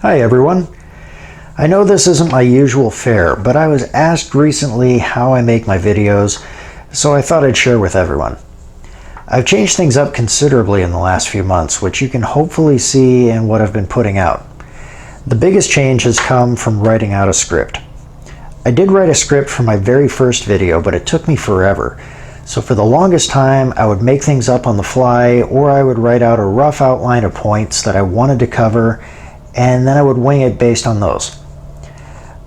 Hi everyone. I know this isn't my usual fare, but I was asked recently how I make my videos, so I thought I'd share with everyone. I've changed things up considerably in the last few months, which you can hopefully see in what I've been putting out. The biggest change has come from writing out a script. I did write a script for my very first video, but it took me forever. So for the longest time, I would make things up on the fly, or I would write out a rough outline of points that I wanted to cover, and then I would wing it based on those.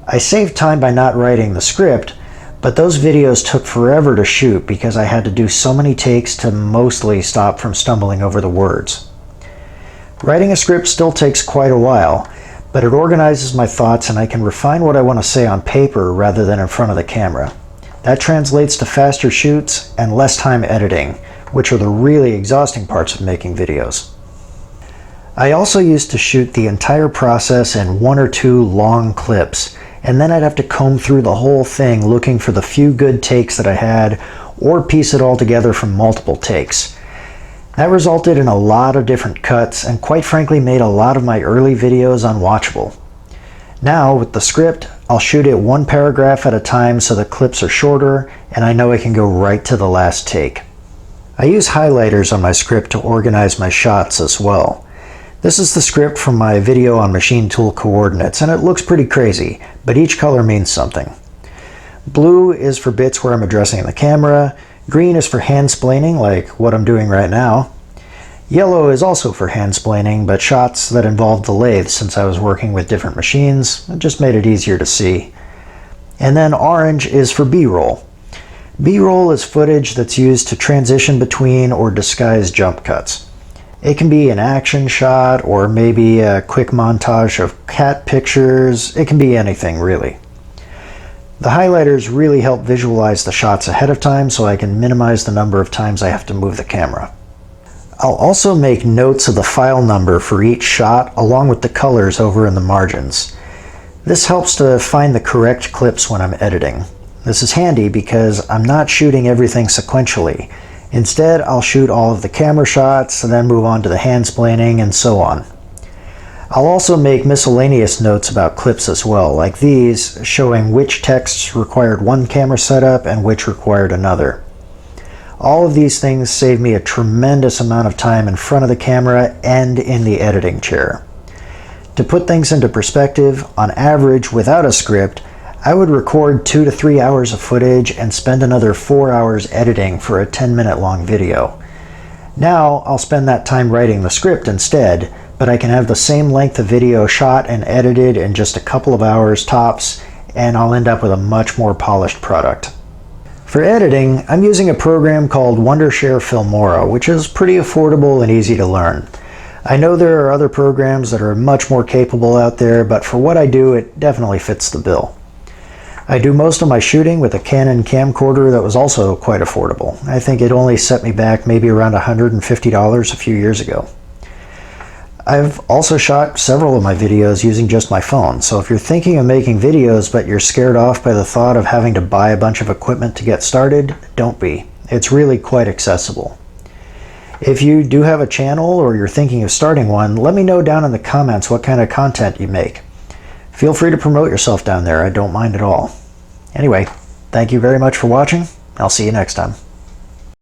I saved time by not writing the script, but those videos took forever to shoot because I had to do so many takes to mostly stop from stumbling over the words. Writing a script still takes quite a while, but it organizes my thoughts and I can refine what I want to say on paper rather than in front of the camera. That translates to faster shoots and less time editing, which are the really exhausting parts of making videos. I also used to shoot the entire process in 1 or 2 long clips, and then I'd have to comb through the whole thing looking for the few good takes that I had, or piece it all together from multiple takes. That resulted in a lot of different cuts, and quite frankly made a lot of my early videos unwatchable. Now, with the script, I'll shoot it 1 paragraph at a time so the clips are shorter, and I know I can go right to the last take. I use highlighters on my script to organize my shots as well. This is the script from my video on machine tool coordinates, and it looks pretty crazy, but each color means something. Blue is for bits where I'm addressing the camera, green is for hand-splaining, like what I'm doing right now. Yellow is also for hand-splaining, but shots that involve the lathe since I was working with different machines. It just made it easier to see. And then orange is for B-roll. B-roll is footage that's used to transition between or disguise jump cuts. It can be an action shot or maybe a quick montage of cat pictures. It can be anything, really. The highlighters really help visualize the shots ahead of time so I can minimize the number of times I have to move the camera. I'll also make notes of the file number for each shot along with the colors over in the margins. This helps to find the correct clips when I'm editing. This is handy because I'm not shooting everything sequentially. Instead, I'll shoot all of the camera shots and then move on to the hand-splaining and so on. I'll also make miscellaneous notes about clips as well, like these, showing which texts required one camera setup and which required another. All of these things save me a tremendous amount of time in front of the camera and in the editing chair. To put things into perspective, on average, without a script, I would record 2 to 3 hours of footage and spend another 4 hours editing for a 10-minute long video. Now, I'll spend that time writing the script instead, but I can have the same length of video shot and edited in just a couple of hours tops, and I'll end up with a much more polished product. For editing, I'm using a program called Wondershare Filmora, which is pretty affordable and easy to learn. I know there are other programs that are much more capable out there, but for what I do, it definitely fits the bill. I do most of my shooting with a Canon camcorder that was also quite affordable. I think it only set me back maybe around $150 a few years ago. I've also shot several of my videos using just my phone, so if you're thinking of making videos but you're scared off by the thought of having to buy a bunch of equipment to get started, don't be. It's really quite accessible. If you do have a channel or you're thinking of starting one, let me know down in the comments what kind of content you make. Feel free to promote yourself down there, I don't mind at all. Anyway, thank you very much for watching. I'll see you next time.